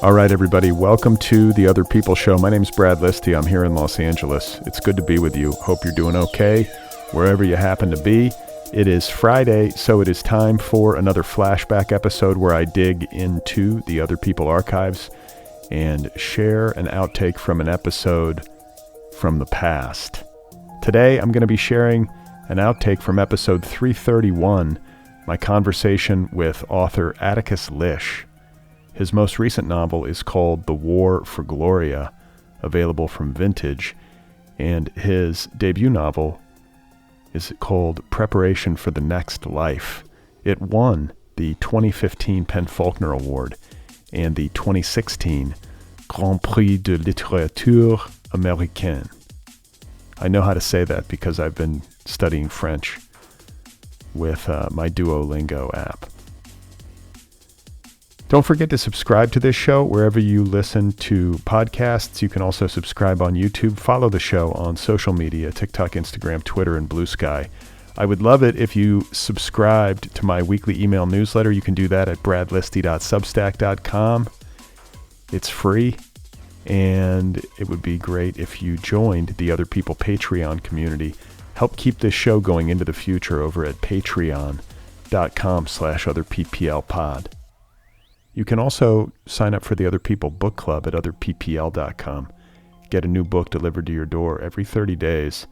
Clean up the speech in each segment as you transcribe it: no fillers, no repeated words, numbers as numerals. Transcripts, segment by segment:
All right, everybody, welcome to the Other People Show. My name's Brad Listi. I'm here in Los Angeles. It's good to be with you. Hope you're doing okay, wherever you happen to be. It is Friday, so it is time for another flashback episode where I dig into the Other People archives and share an outtake from an episode from the past. Today, I'm going to be sharing an outtake from episode 331, my conversation with author Atticus Lish. His most recent novel is called The War for Gloria, available from Vintage, and his debut novel is called Preparation for the Next Life. It won the 2015 Faulkner Award and the 2016 Grand Prix de Littérature Américaine. I know how to say that because I've been studying French with my Duolingo app. Don't forget to subscribe to this show wherever you listen to podcasts. You can also subscribe on YouTube. Follow the show on social media, TikTok, Instagram, Twitter, and Blue Sky. I would love it if you subscribed to my weekly email newsletter. You can do that at bradlisti.substack.com. It's free, and it would be great if you joined the Other People Patreon community. Help keep this show going into the future over at patreon.com/otherpplpod. You can also sign up for the Other People Book Club at otherppl.com. Get a new book delivered to your door every 30 days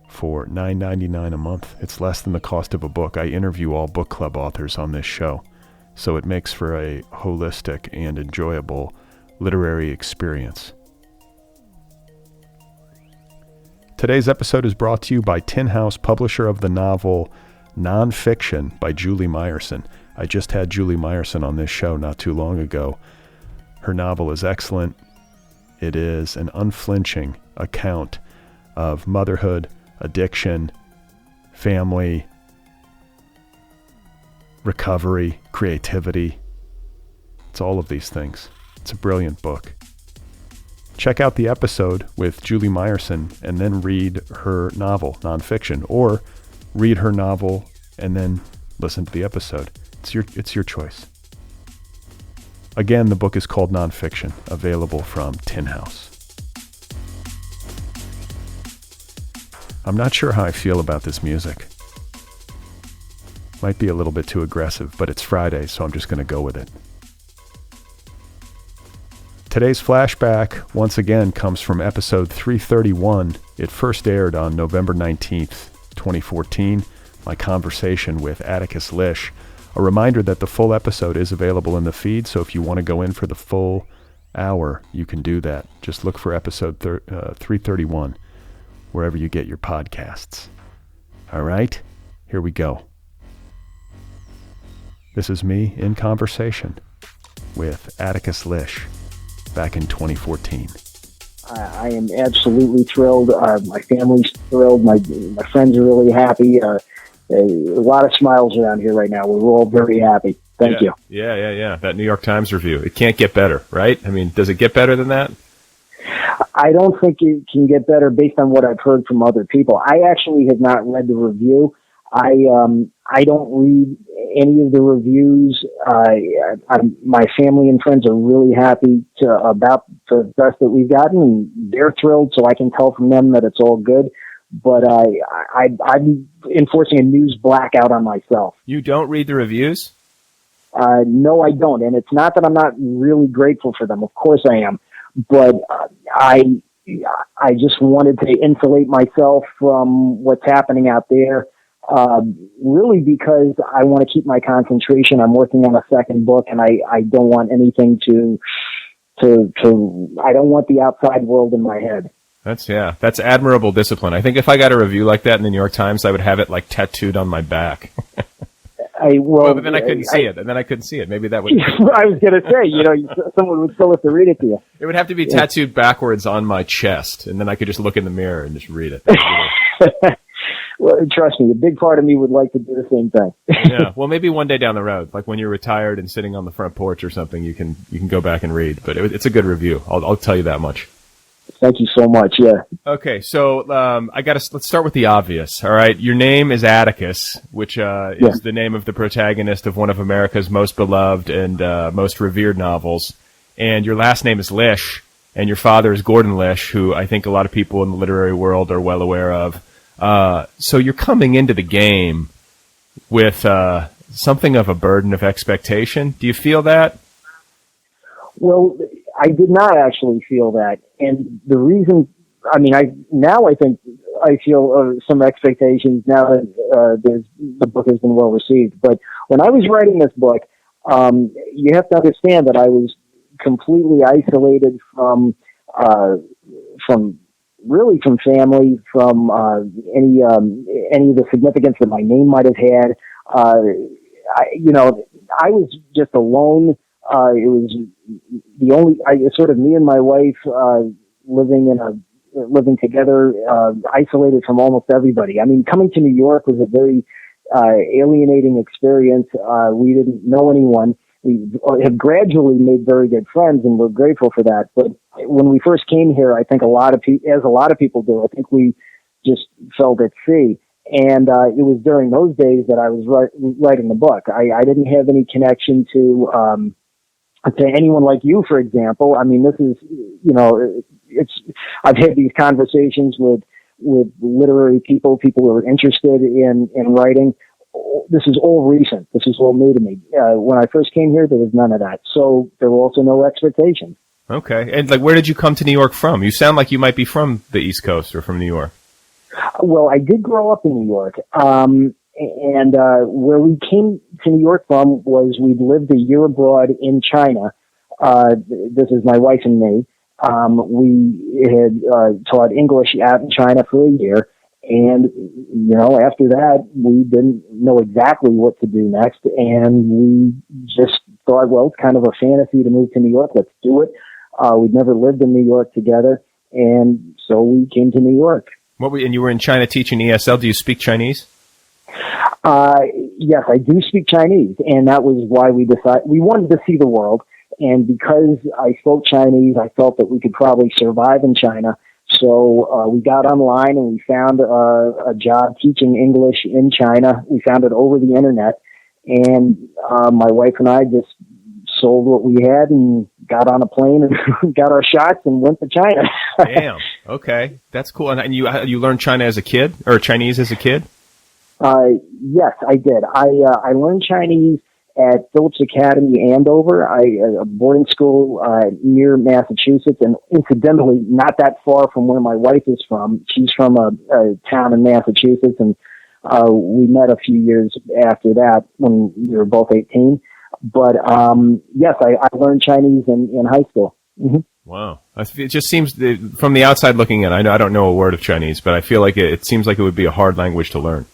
for $9.99 a month. It's less than the cost of a book. I interview all book club authors on this show, so it makes for a holistic and enjoyable literary experience. Today's episode is brought to you by Tin House, publisher of the novel Nonfiction by Julie Meyerson. I just had Julie Meyerson on this show not too long ago. Her novel is excellent. It is an unflinching account of motherhood, addiction, family, recovery, creativity. It's all of these things. It's a brilliant book. Check out the episode with Julie Meyerson and then read her novel, Nonfiction, or read her novel and then listen to the episode. It's your choice. Again, the book is called Nonfiction, available from Tin House. I'm not sure how I feel about this music. Might be a little bit too aggressive, but it's Friday, so I'm just going to go with it. Today's flashback, once again, comes from episode 331. It first aired on November 19th, 2014, my conversation with Atticus Lish. A reminder that the full episode is available in the feed, so if you want to go in for the full hour, you can do that. Just look for episode 331 wherever you get your podcasts. All right, here we go. This is me in conversation with Atticus Lish back in 2014. I am absolutely thrilled. My family's thrilled. My friends are really happy. A lot of smiles around here right now. We're all very happy. Thank you. Yeah. That New York Times review. It can't get better, right? I mean, does it get better than that? I don't think it can get better based on what I've heard from other people. I actually have not read the review. I don't read any of the reviews. My family and friends are really happy about the best that we've gotten, and they're thrilled, so I can tell from them that it's all good. But I'm enforcing a news blackout on myself. You don't read the reviews? No, I don't. And it's not that I'm not really grateful for them. Of course I am. But I just wanted to insulate myself from what's happening out there, really because I want to keep my concentration. I'm working on a second book, and I don't want anything to I don't want the outside world in my head. That's admirable discipline. I think if I got a review like that in the New York Times, I would have it like tattooed on my back. But then I couldn't see it. Maybe that would. I was going to say, someone would still have to read it to you. It would have to be tattooed backwards on my chest, and then I could just look in the mirror and just read it. Well, trust me, a big part of me would like to do the same thing. Yeah. Well, maybe one day down the road, like when you're retired and sitting on the front porch or something, you can go back and read. But it's a good review. I'll tell you that much. Thank you so much. Yeah. Okay, so let's start with the obvious. All right, your name is Atticus, which is the name of the protagonist of one of America's most beloved and most revered novels, and your last name is Lish, and your father is Gordon Lish, who I think a lot of people in the literary world are well aware of. So you're coming into the game with something of a burden of expectation. Do you feel that? Well, I did not actually feel that. And the reason, I think I feel some expectations now that the book has been well received. But when I was writing this book, you have to understand that I was completely isolated from family, from any of the significance that my name might have had. I was just alone. It was me and my wife living together, isolated from almost everybody. I mean, coming to New York was a very alienating experience. We didn't know anyone. We have gradually made very good friends, and we're grateful for that. But when we first came here, I think a lot of people do, I think we just felt at sea. And it was during those days that I was writing the book. I didn't have any connection to anyone like you, for example. I mean, this is, I've had these conversations with literary people who are interested in writing. This is all recent. This is all new to me. When I first came here, there was none of that. So there were also no expectations. Okay. And where did you come to New York from? You sound like you might be from the East Coast or from New York. Well, I did grow up in New York. And where we came to New York from was we'd lived a year abroad in China. This is my wife and me. We had taught English out in China for a year. And, after that, we didn't know exactly what to do next. And we just thought, well, it's kind of a fantasy to move to New York. Let's do it. We'd never lived in New York together. And so we came to New York. And you were in China teaching ESL. Do you speak Chinese? Yes, I do speak Chinese, and that was why we wanted to see the world. And because I spoke Chinese, I felt that we could probably survive in China. So we got online and we found a job teaching English in China. We found it over the internet, and my wife and I just sold what we had and got on a plane and got our shots and went to China. Damn. Okay, that's cool. And you learned China as a kid, or Chinese as a kid? Yes, I did. I learned Chinese at Phillips Academy, Andover, a boarding school near Massachusetts, and incidentally, not that far from where my wife is from. She's from a town in Massachusetts, and we met a few years after that when we were both 18. But yes, I learned Chinese in high school. Mm-hmm. Wow. It just seems, from the outside looking in, I don't know a word of Chinese, but I feel like it seems like it would be a hard language to learn.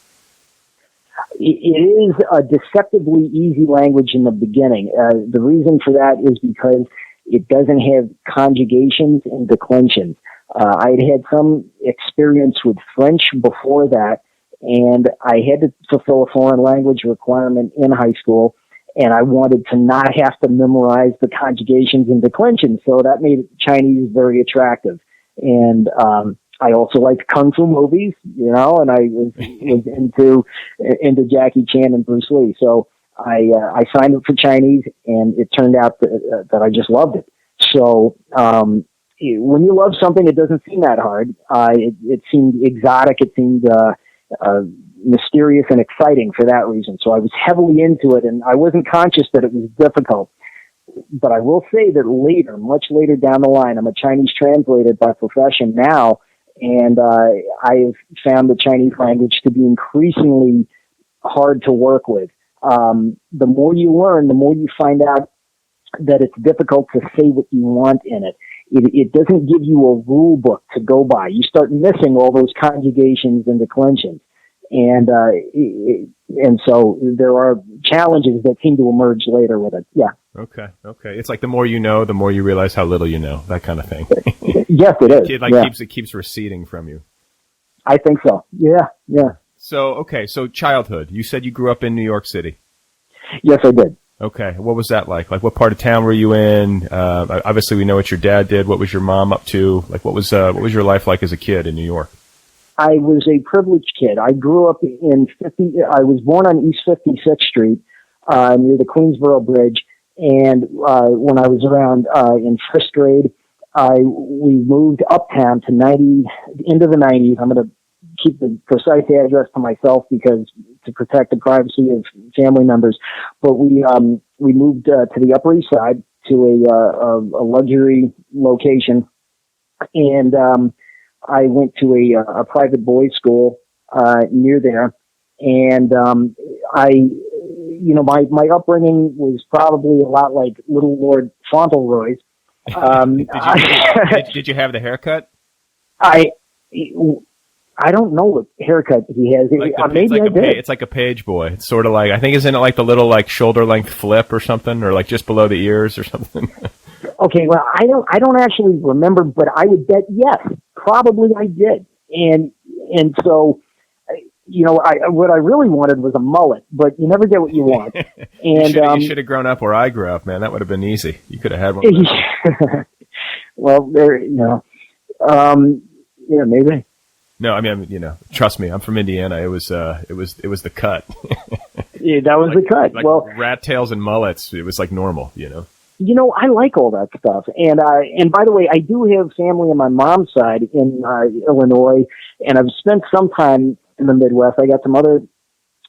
It is a deceptively easy language in the beginning. The reason for that is because it doesn't have conjugations and declensions. I'd had some experience with French before that, and I had to fulfill a foreign language requirement in high school, and I wanted to not have to memorize the conjugations and declensions, so that made Chinese very attractive. And I also liked kung fu movies, and I was into Jackie Chan and Bruce Lee. So I signed up for Chinese, and it turned out that I just loved it. So when you love something, it doesn't seem that hard. It seemed exotic. It seemed mysterious and exciting for that reason. So I was heavily into it, and I wasn't conscious that it was difficult. But I will say that later, much later down the line, I'm a Chinese translator by profession now, and I have found the Chinese language to be increasingly hard to work with. The more you learn, the more you find out that it's difficult to say what you want in it. It doesn't give you a rule book to go by. You start missing all those conjugations and declensions. And so there are challenges that seem to emerge later with it. Yeah. Okay. It's like the more you know, the more you realize how little you know, that kind of thing. Yes, it is. It keeps receding from you. I think so. Yeah. So childhood. You said you grew up in New York City. Yes, I did. Okay. What was that like? Like, what part of town were you in? Obviously, we know what your dad did. What was your mom up to? Like, what was your life like as a kid in New York? I was a privileged kid. I grew up I was born on East 56th Street, near the Queensboro Bridge. And, when I was around, in first grade, we moved uptown to into the 90s. I'm going to keep the precise address to myself because to protect the privacy of family members. But we moved, to the Upper East Side to a luxury location. And, I went to a private boys' school, near there. And, my upbringing was probably a lot like Little Lord Fauntleroy's. Did you have the haircut? I don't know what haircut he has. Maybe I did. It's like a page boy. It's sort of like, I think, isn't it like the little like shoulder length flip or something, or like just below the ears or something? Okay, well, I don't actually remember, but I would bet yes, probably I did. And so, what I really wanted was a mullet, but you never get what you want. And you should have grown up where I grew up, man. That would have been easy. You could have had one. Well, maybe. No, I mean, trust me, I'm from Indiana. It was the cut. Yeah, that was the cut. Like well, rat tails and mullets. It was like normal, I like all that stuff. And by the way, I do have family on my mom's side in Illinois, and I've spent some time in the Midwest. I got some other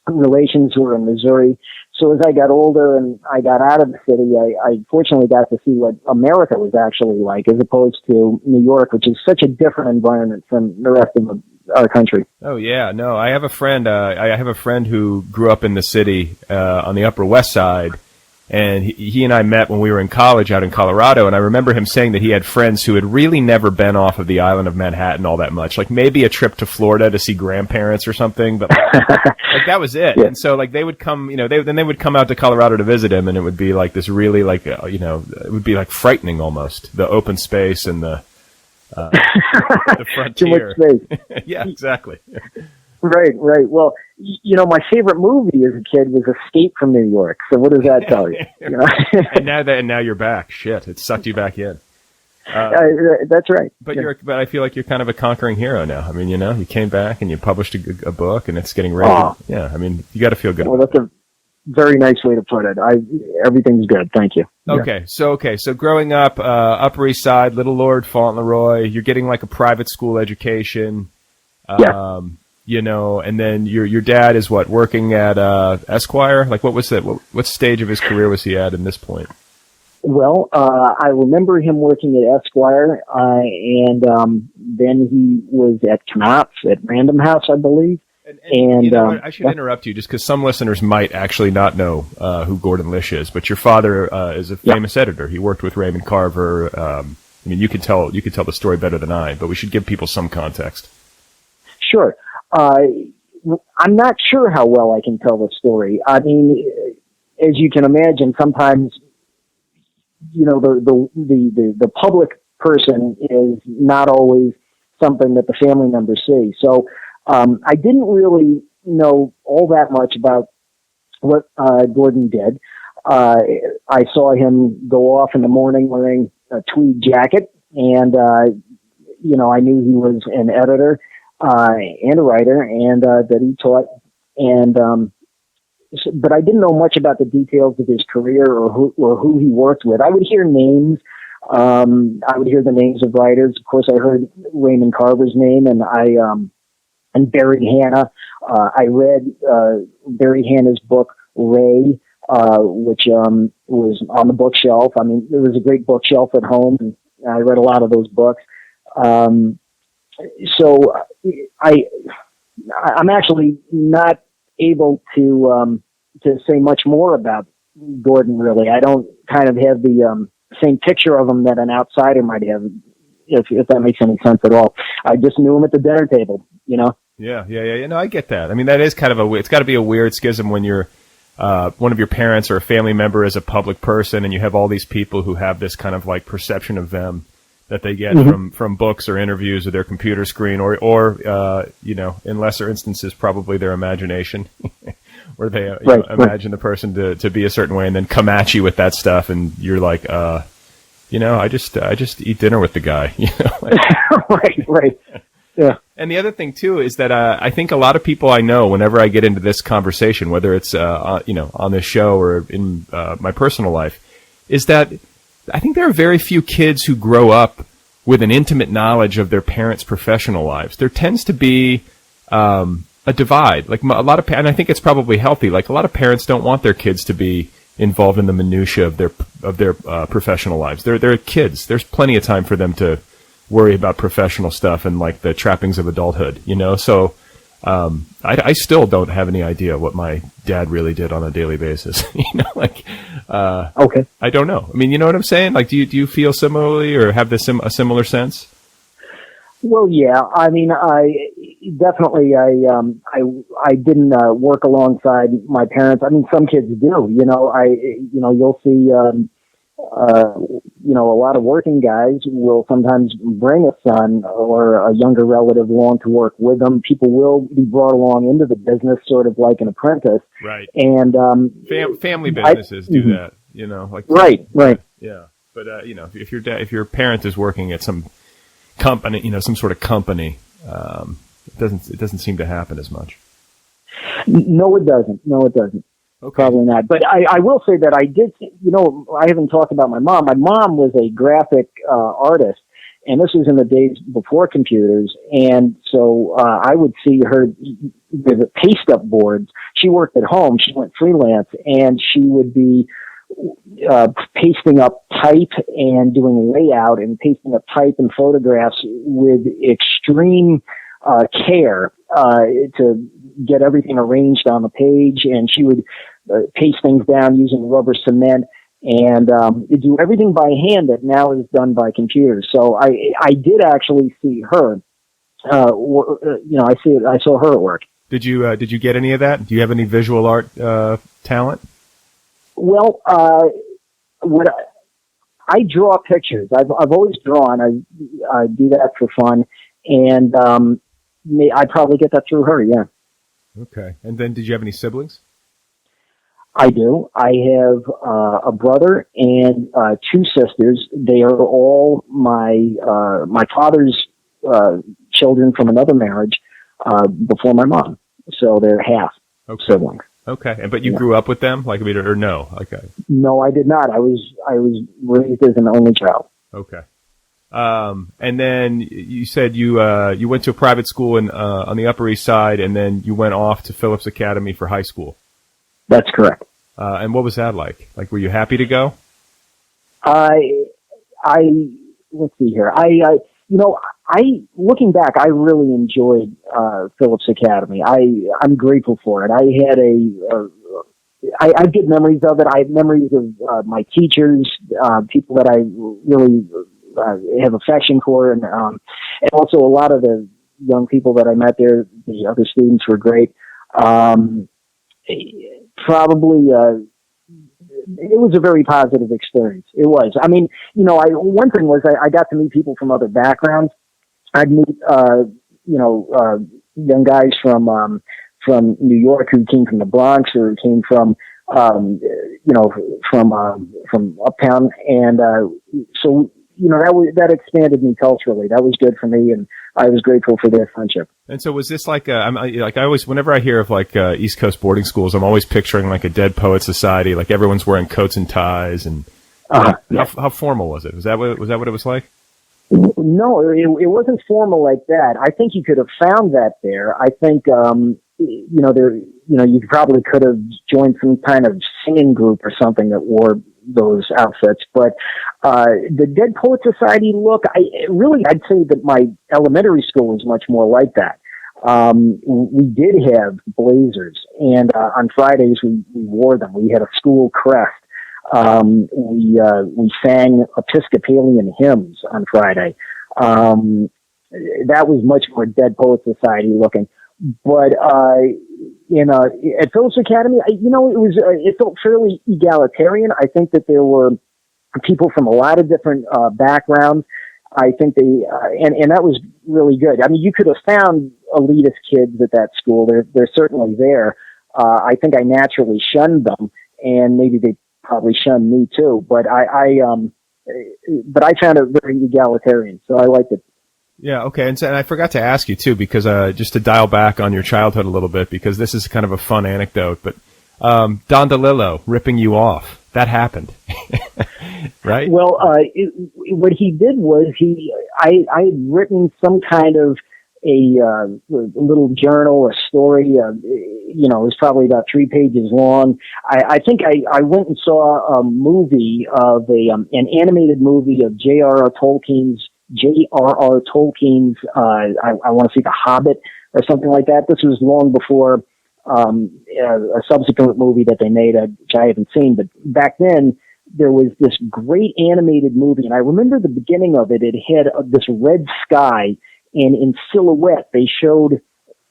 relations who are in Missouri. So as I got older and I got out of the city, I fortunately got to see what America was actually like, as opposed to New York, which is such a different environment from the rest of our country. Oh yeah, no, I have a friend. I have a friend who grew up in the city on the Upper West Side. And he and I met when we were in college out in Colorado, and I remember him saying that he had friends who had really never been off of the island of Manhattan all that much, like maybe a trip to Florida to see grandparents or something, but like that was it. Yeah. And so like they would come, they would come out to Colorado to visit him, and it would be like this really like, it would be like frightening almost, the open space and the frontier. Too much space. Yeah, exactly. Right. Well, my favorite movie as a kid was Escape from New York. So what does that tell you? And now you're back. Shit, it sucked you back in. That's right. But but I feel like you're kind of a conquering hero now. I mean, you came back and you published a book, and it's getting ready. Oh. Yeah, I mean, you got to feel good. Well, that's a very nice way to put it. Everything's good. Thank you. Okay, yeah. So growing up, Upper East Side, Little Lord Fauntleroy, you're getting like a private school education. Yeah. And then your dad is working at Esquire? Like, what was that? What stage of his career was he at this point? Well, I remember him working at Esquire, and then he was at Knopf at Random House, I believe. And I should interrupt you just because some listeners might actually not know who Gordon Lish is, but your father is a famous editor. He worked with Raymond Carver. I mean, you could tell the story better than I, but we should give people some context. Sure. I'm not sure how well I can tell the story. I mean, as you can imagine, sometimes, the public person is not always something that the family members see. So, I didn't really know all that much about what, Gordon did. I saw him go off in the morning wearing a tweed jacket, and, I knew he was an editor. And a writer, and that he taught, and but I didn't know much about the details of his career or who he worked with. I would hear names. I would hear the names of writers. Of course, I heard Raymond Carver's name, and and Barry Hannah. I read Barry Hannah's book Ray, which was on the bookshelf. I mean, there was a great bookshelf at home, and I read a lot of those books. So I'm actually not able to say much more about Gordon, really. I don't kind of have the same picture of him that an outsider might have, if that makes any sense at all. I just knew him at the dinner table, Yeah. No, I get that. I mean, that is kind of it's got to be a weird schism when you're one of your parents or a family member is a public person, and you have all these people who have this kind of like perception of them that they get from books or interviews or their computer screen or in lesser instances, probably their imagination, where they imagine the person to be a certain way and then come at you with that stuff. And you're like, I just eat dinner with the guy, Right. Yeah. And the other thing too is that I think a lot of people I know, whenever I get into this conversation, whether it's on this show or in my personal life, is that I think there are very few kids who grow up with an intimate knowledge of their parents' professional lives. There tends to be a divide. Like a lot of, and I think it's probably healthy. Like a lot of parents don't want their kids to be involved in the minutia of their professional lives. They're kids. There's plenty of time for them to worry about professional stuff and like the trappings of adulthood, So I still don't have any idea what my dad really did on a daily basis. Okay. I don't know. I mean, you know what I'm saying? Like, do you feel similarly or have a similar sense? Well, yeah. I mean, I definitely, I didn't work alongside my parents. I mean, some kids do, you'll see, a lot of working guys will sometimes bring a son or a younger relative along to work with them. People will be brought along into the business sort of like an apprentice. Right. And, family businesses do that, Right. Yeah. But, if your parent is working at some company, some sort of company, it doesn't seem to happen as much. No, it doesn't. Okay. Probably not. But I will say that I did, I haven't talked about my mom. My mom was a graphic artist, and this was in the days before computers. And so I would see her with the paste up boards. She worked at home. She went freelance, and she would be pasting up type and doing layout and pasting up type and photographs with extreme care to get everything arranged on the page. And she would paste things down using rubber cement and do everything by hand that now is done by computers. So I did actually see her. I saw her at work. Did you get any of that? Do you have any visual art talent? Well, I draw pictures. I've always drawn. I do that for fun, and I probably get that through her. Yeah. Okay. And then, did you have any siblings? I do. I have a brother and two sisters. They are all my father's children from another marriage before my mom. So they're half siblings. Okay. But you grew up with them, or no? Okay. No, I did not. I was raised as an only child. Okay. And then you said you went to a private school on the Upper East Side, and then you went off to Phillips Academy for high school. That's correct. And what was that like? Were you happy to go? Let's see here. Looking back, I really enjoyed Phillips Academy. I'm grateful for it. I have good memories of it. I have memories of my teachers, people that I really have affection for, and also a lot of the young people that I met there. The other students were great. Probably, it was a very positive experience. It was. I mean, one thing was I got to meet people from other backgrounds. I'd meet, young guys from New York who came from the Bronx or came from uptown. And, so, that expanded me culturally. That was good for me, and I was grateful for their friendship. And so was this whenever I hear of East Coast boarding schools, I'm always picturing a Dead Poet Society, everyone's wearing coats and ties, and how formal was it? Was that what it was like? No, it wasn't formal like that. I think you could have found that there. I think, you probably could have joined some kind of singing group or something that wore those outfits. But the Dead Poet Society look, I'd say that my elementary school was much more like that. We did have blazers, and on Fridays we wore them. We had a school crest. We sang Episcopalian hymns on Friday. That was much more Dead Poet Society looking. But at Phillips Academy, it felt fairly egalitarian. I think that there were people from a lot of different backgrounds. I think and that was really good. I mean, you could have found elitist kids at that school. They're certainly there. I think I naturally shunned them, and maybe they probably shunned me too. But I found it very egalitarian, so I liked it. Yeah, okay. And I forgot to ask you, too, because just to dial back on your childhood a little bit, because this is kind of a fun anecdote, but Don DeLillo ripping you off, that happened, right? Well, what he did was I had written some kind of a little journal, a story, it was probably about 3 pages long. I think I went and saw a movie of an animated movie of J.R.R. Tolkien's, I want to say The Hobbit or something like that. This was long before a subsequent movie that they made, which I haven't seen. But back then, there was this great animated movie, and I remember the beginning of it. It had this red sky, and in silhouette, they showed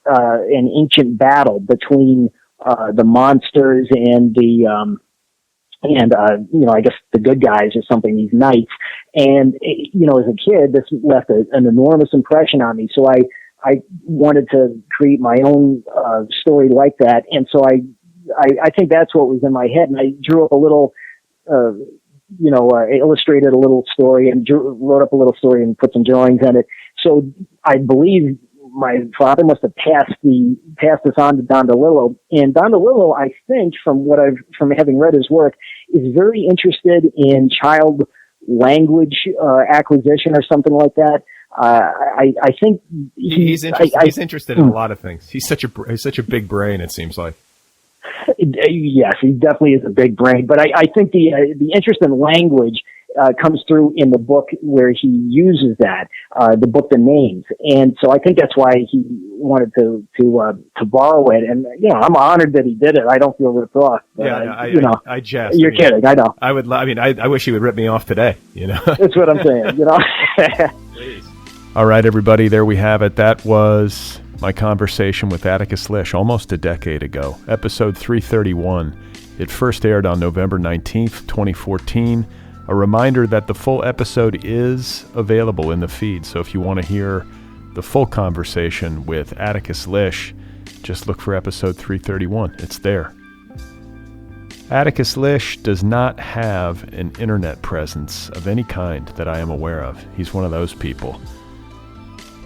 an ancient battle between the monsters and I guess the good guys or something, these knights. And, as a kid, this left an enormous impression on me. So I wanted to create my own story like that. And so I think that's what was in my head. And I drew up a little, illustrated a little story and wrote up a little story and put some drawings in it. So I believe my father must have passed this on to Don DeLillo. And Don DeLillo, I think, from having read his work, is very interested in child language acquisition or something like that. I think he's interested in a lot of things. He's such a big brain, it seems like. Yes, he definitely is a big brain. But I think the interest in language comes through in the book where he uses that, the book, The Names. And so I think that's why he wanted to borrow it. And, I'm honored that he did it. I don't feel ripped off. I jest. You're kidding. I know. I wish he would rip me off today, That's what I'm saying, Please. All right, everybody, there we have it. That was my conversation with Atticus Lish almost a decade ago, episode 331. It first aired on November 19th, 2014. A reminder that the full episode is available in the feed, so if you want to hear the full conversation with Atticus Lish, just look for episode 331. It's there. Atticus Lish does not have an internet presence of any kind that I am aware of. He's one of those people.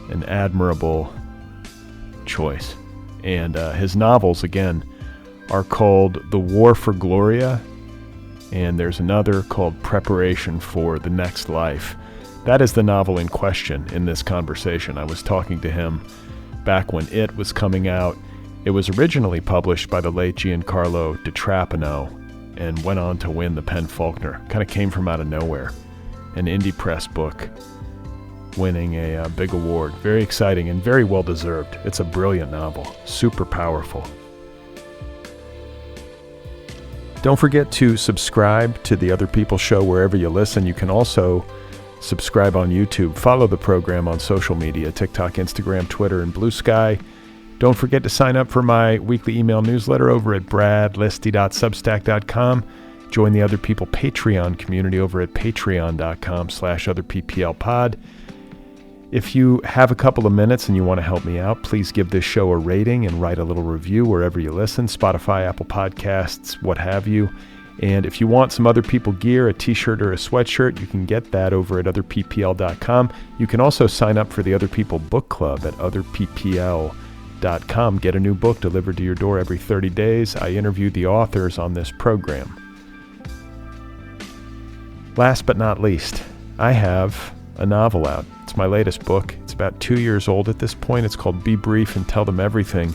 An admirable choice. And his novels, again, are called The War for Gloria, and there's another called Preparation for the Next Life. That is the novel in question in this conversation. I was talking to him back when it was coming out. It was originally published by the late Giancarlo Di Trapano and went on to win the Penn Faulkner. Kind of came from out of nowhere. An indie press book winning a big award. Very exciting and very well deserved. It's a brilliant novel. Super powerful. Don't forget to subscribe to the Otherppl Show wherever you listen. You can also subscribe on YouTube. Follow the program on social media, TikTok, Instagram, Twitter, and Blue Sky. Don't forget to sign up for my weekly email newsletter over at bradlisti.substack.com. Join the Otherppl Patreon community over at patreon.com/otherpplpod. If you have a couple of minutes and you want to help me out, please give this show a rating and write a little review wherever you listen, Spotify, Apple Podcasts, what have you. And if you want some Otherppl gear, a t-shirt or a sweatshirt, you can get that over at otherppl.com. You can also sign up for the Otherppl Book Club at otherppl.com. Get a new book delivered to your door every 30 days. I interview the authors on this program. Last but not least, I have a novel out. It's my latest book. It's about 2 years old at this point. It's called Be Brief and Tell Them Everything,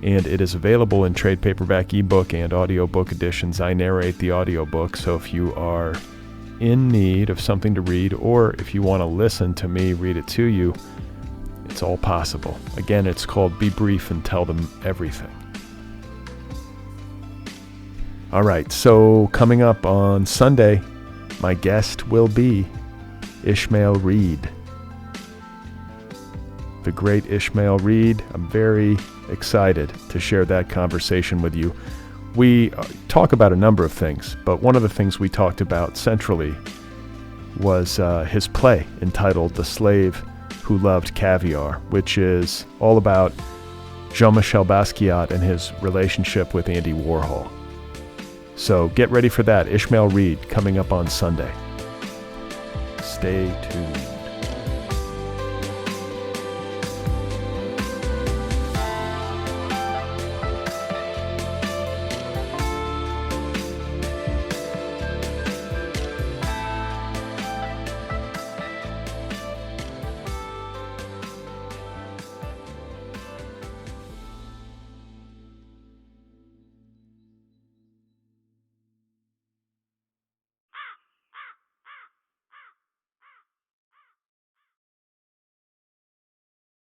and it is available in trade paperback, ebook, and audiobook editions. I narrate the audiobook, so if you are in need of something to read, or if you want to listen to me read it to you, it's all possible. Again, it's called Be Brief and Tell Them Everything. All right, so coming up on Sunday, my guest will be Ishmael Reed. The great Ishmael Reed. I'm very excited to share that conversation with you. We talk about a number of things, but one of the things we talked about centrally was his play entitled The Slave Who Loved Caviar, which is all about Jean-Michel Basquiat and his relationship with Andy Warhol. So get ready for that. Ishmael Reed coming up on Sunday. Stay tuned.